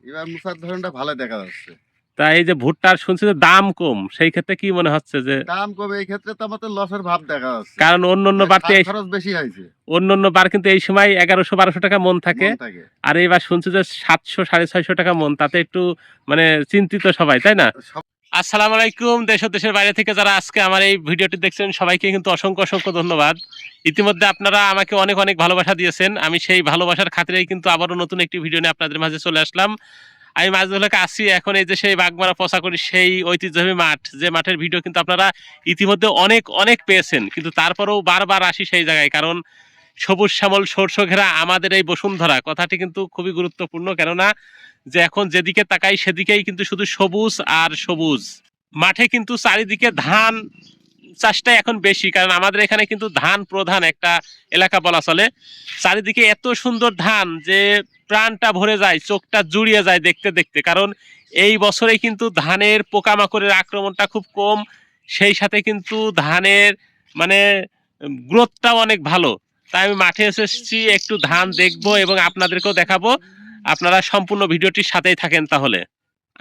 এবার মুসার ধরনটা ভালো দেখা যাচ্ছে। তা এই যে ভুট্টার শুনছি যে দাম কম, সেই ক্ষেত্রে কি মনে হচ্ছে যে দাম কমে এই ক্ষেত্রে তো আমাদের লসের ভাব দেখা যাচ্ছে। কারণ অন্যান্য যে বারতে সার খরচ বেশি হয়েছে। অন্যান্য বার কিন্তু এই সময় 1100-1200 টাকা মন থাকে, মন থাকে। আর এইবার শুনছি যে 700-650 টাকা মন। তাতে একটু মানে চিন্তিত সবাই, তাই না? সব আসসালামু আলাইকুম। দেশ ও দেশের বাইরে থেকে যারা আজকে আমার এই ভিডিওটি দেখছেন সবাইকে কিন্তু অসংখ্য অসংখ্য ধন্যবাদ। ইতিমধ্যে আপনারা আমাকে অনেক অনেক ভালোবাসা দিয়েছেন। আমি সেই ভালোবাসার খাতিরেই কিন্তু আবারও নতুন একটি ভিডিও নিয়ে আপনাদের মাঝে চলে আসলাম। আমি মাঝে হলে আসছি এখন এই যে সেই বাগমারা পচা করি সেই ঐতিহ্যবাহী মাঠ, যে মাঠের ভিডিও কিন্তু আপনারা ইতিমধ্যে অনেক অনেক পেয়েছেন, কিন্তু তারপরেও বারবার আসি সেই জায়গায়, কারণ সবুজ শ্যামল শস্য ঘেরা আমাদের এই বসুন্ধরা কথাটি কিন্তু খুবই গুরুত্বপূর্ণ। কেননা যে এখন যেদিকে তাকাই সেদিকেই কিন্তু শুধু সবুজ আর সবুজ। মাঠে কিন্তু চারিদিকে ধান চাষটা এখন বেশি, কারণ আমাদের এখানে কিন্তু ধান প্রধান একটা এলাকা বলা চলে। চারিদিকে এত সুন্দর ধান যে প্রাণটা ভরে যায়, চোখটা জুড়িয়ে যায় দেখতে দেখতে। কারণ এই বছরে কিন্তু ধানের পোকামাকড়ের আক্রমণটা খুব কম, সেই সাথে কিন্তু ধানের মানে গ্রোথটাও অনেক ভালো। তাই আমি মাঠে এসেছি একটু ধান দেখবো এবং আপনাদেরকেও দেখাবো। আপনারা সম্পূর্ণ ভিডিওটির সাথেই থাকেন তাহলে।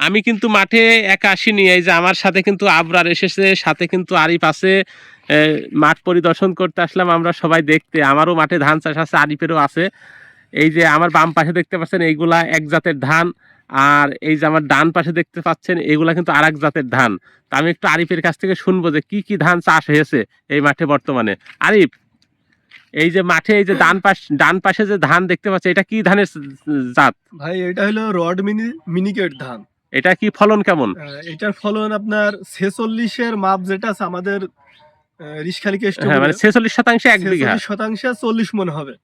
আমি কিন্তু মাঠে একা আসিনি, এই যে আমার সাথে কিন্তু আবরার এসেছে, সাথে কিন্তু আরিফ আছে। মাঠ পরিদর্শন করতে আসলাম আমরা সবাই দেখতে। আমারও মাঠে ধান চাষ আছে, আরিফেরও আছে। এই যে আমার বাম পাশে দেখতে পাচ্ছেন এইগুলা এক জাতের ধান, আর এই যে আমার ডান পাশে দেখতে পাচ্ছেন এগুলা কিন্তু আর এক জাতের ধান। তা আমি একটু আরিফের কাছ থেকে শুনবো যে কি কি ধান চাষ হয়েছে এই মাঠে বর্তমানে। আরিফ, এই যে মাঠে এই যে ডান পাশে যে ধান দেখতে পাচ্ছি, এটা কি ধানের জাত? ভাই এটা হলো রড মিনিকেট ধান। এটা কি ফলন কেমন? এটার ফলন আপনার 46-এর মাপ যেটা আছে আমাদের রিশখালী কেষ্ট হ্যাঁ, মানে 46% 1 বিঘা, 46-শতাংশে 40 মন হবে।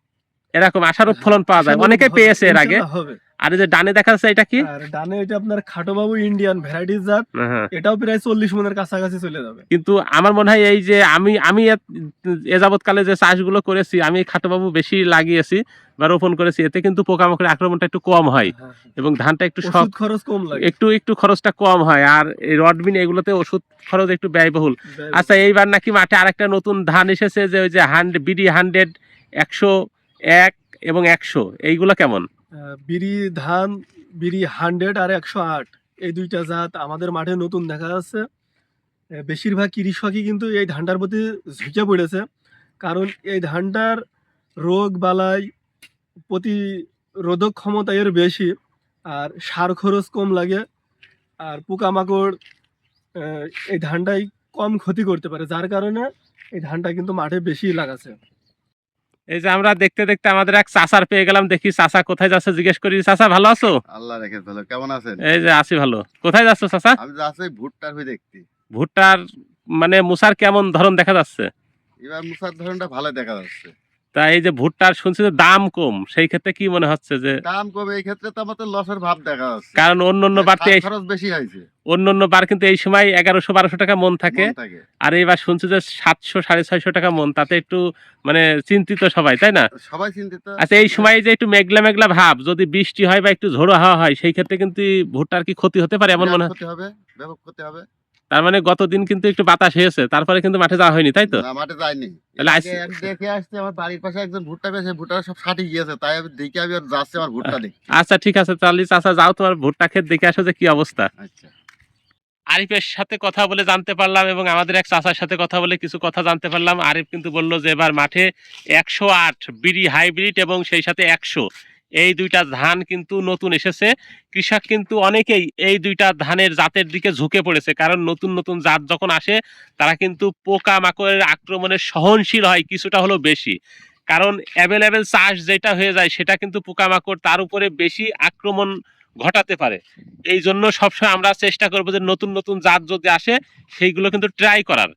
এরকম আশারূপ ফলন পাওয়া যায়, অনেকে পেয়েছে এর আগে। হবে। আর এই যে ডানে দেখা যাচ্ছে এটা কি? আর ডানে এটা আপনার খাটোবাবু ইন্ডিয়ান ভ্যারাইটিস জাত। হ্যাঁ, এটাও প্রায় 40 মনের কাছাকাছি চলে যাবে। কিন্তু আমার মনে হয় এই যে আমি এ যাবৎকালে যে চাষগুলো করেছি, আমি খাটোবাবু বেশি লাগিয়েছি বা রোপণ করেছি, এতে কিন্তু পোকামাকড়ের আক্রমণটা একটু কম হয় এবং ধানটা একটু ওষুধ খরচ কম লাগে, একটু খরচটা কম হয়। আর এই রডমিন এগুলোতে ওষুধ খরচ একটু ব্যয়বহুল। আচ্ছা, এইবার নাকি মাঠে আরেকটা নতুন ধান এসেছে, যে ওই যে বিডি 100, 101 এবং 100, এইগুলো কেমন? বিড়ি ধান, বিড়ি 100 আর 108, এই দুইটা জাত আমাদের মাঠে নতুন দেখা যাচ্ছে। বেশিরভাগ কৃষকই কিন্তু এই ধানটার প্রতি ঝুঁকে পড়েছে, কারণ এই ধানটার রোগ বালাই প্রতিরোধক ক্ষমতা এর বেশি, আর সার খরচ কম লাগে, আর পোকামাকড় এই ধানটাই কম ক্ষতি করতে পারে, যার কারণে এই ধানটা কিন্তু মাঠে বেশি লাগাচ্ছে। এই যে আমরা দেখতে দেখতে আমাদের এক চাচার পেয়ে গেলাম, দেখি চাচা কোথায় যাচ্ছে জিজ্ঞেস করি। চাচা ভালো আছো? আল্লাহ রেখে ভালো। কেমন আছেন? এই যে আছি ভালো। কোথায় যাচ্ছ চাচা? আমি তো আছি ভুট্টার হয়ে দেখতে। ভুট্টার মানে মুসার কেমন ধরন দেখা যাচ্ছে? এবার মুসার ধরনটা ভালো দেখা যাচ্ছে। তা এই যে ভুট্টার শুনছি যে দাম কম, সেই ক্ষেত্রে কি মনে হচ্ছে যে দাম কমে এই ক্ষেত্রে তো আমাদের লসের ভাব দেখা যাচ্ছে। কারণ অন্যান্য যে বারতে সার খরচ বেশি হয়েছে। অন্যান্য বার কিন্তু এই সময় 1100-1200 টাকা মন থাকে, মন থাকে। আর এইবার শুনছি যে 700-650 টাকা মন। তাতে একটু মানে চিন্তিত সবাই, তাই না? সবাই চিন্তিত। আচ্ছা, এই সময় যে একটু মেঘলা মেঘলা ভাব, যদি বৃষ্টি হয় বা একটু ঝোড়ো হাওয়া হয়, সেই ক্ষেত্রে কিন্তু ভুট্টার কি ক্ষতি হতে পারে এমন মনে হয়? ক্ষতি হবে, ব্যাপক ক্ষতি হবে। তার মানে গতদিন কিন্তু একটু বাতাস হয়েছে, তারপরে কিন্তু মাঠে যাওয়া হয়নি, তাই তো? না, মাঠে যায়নি। তাহলে এক দেখে আসছে আমার বাড়ির পাশে একজন ভুট্টা পেয়েছে, ভুট্টা সব ফাটি গিয়েছে, তাই আমি দেখে আমি আর যাচ্ছি আমার ভুট্টা দেখতে। আচ্ছা ঠিক আছে, তাহলে চাচা যাও তোমার ভুট্টা ক্ষেত দেখে আসো যে কি অবস্থা। আচ্ছা। আরিফের সাথে কথা বলে জানতে পারলাম এবং আমাদের এক চাচার সাথে কথা বলে কিছু কথা জানতে পারলাম। আরিফ কিন্তু বললো যে এবার মাঠে 108 বিডি হাইব্রিড এবং সেই সাথে 100, এই দুইটা ধান কিন্তু নতুন এসেছে। কৃষক কিন্তু অনেকেই এই দুইটা ধানের জাতের দিকে ঝুঁকে পড়েছে, কারণ নতুন নতুন জাত যখন আসে তারা কিন্তু পোকা মাকড়ের আক্রমণে সহনশীল হয় কিছুটা হলেও বেশি। কারণ অ্যাভেলেবেল চাষ যেটা হয়ে যায় সেটা কিন্তু পোকামাকড় তার উপরে বেশি আক্রমণ ঘটাতে পারে। এই জন্য সবসময় আমরা চেষ্টা করবো যে নতুন নতুন জাত যদি আসে সেইগুলো কিন্তু ট্রাই করার।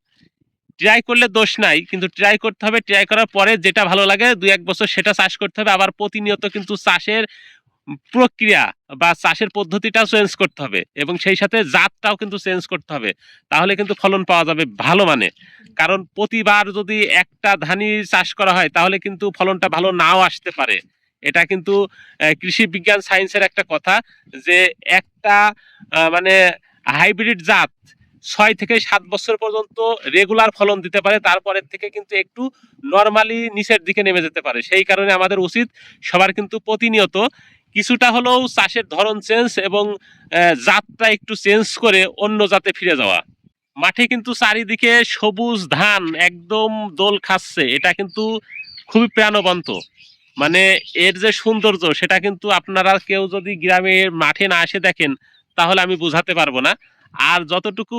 ট্রাই করলে দোষ নাই, কিন্তু ট্রাই করতে হবে। ট্রাই করার পরে যেটা ভালো লাগে 2-1 বছর সেটা চাষ করতে হবে। আবার প্রতিনিয়ত কিন্তু চাষের প্রক্রিয়া বা চাষের পদ্ধতিটাও চেঞ্জ করতে হবে এবং সেই সাথে জাতটাও কিন্তু চেঞ্জ করতে হবে, তাহলে কিন্তু ফলন পাওয়া যাবে ভালো মানে। কারণ প্রতিবার যদি একটা ধানই চাষ করা হয় তাহলে কিন্তু ফলনটা ভালো নাও আসতে পারে। এটা কিন্তু কৃষি বিজ্ঞান সায়েন্সের একটা কথা, যে একটা মানে হাইব্রিড জাত 6 থেকে 7 বছর পর্যন্ত রেগুলার ফলন দিতে পারে, তারপরের থেকে কিন্তু একটু নরমালি নিচের দিকে নেমে যেতে পারে। সেই কারণে আমাদের উচিত সবার কিন্তু প্রতিনিয়ত কিছুটা হলেও চাষের ধরন চেঞ্জ এবং জাতটা একটু চেঞ্জ করে অন্য জাতে ফিরে যাওয়া। মাঠে কিন্তু চারিদিকে সবুজ ধান একদম দোল খাচ্ছে, এটা কিন্তু খুবই প্রাণবন্ত। মানে এর যে সৌন্দর্য সেটা কিন্তু আপনারা কেউ যদি গ্রামের মাঠে না এসে দেখেন তাহলে আমি বোঝাতে পারবো না। আর যতটুকু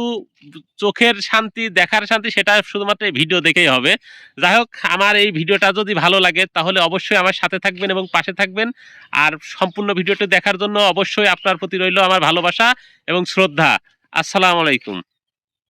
চোখের শান্তি, দেখার শান্তি, সেটা শুধুমাত্র এই ভিডিও দেখেই হবে। যাই হোক, আমার এই ভিডিওটা যদি ভালো লাগে তাহলে অবশ্যই আমার সাথে থাকবেন এবং পাশে থাকবেন। আর সম্পূর্ণ ভিডিওটি দেখার জন্য অবশ্যই আপনার প্রতি রইল আমার ভালোবাসা এবং শ্রদ্ধা। আসসালামু আলাইকুম।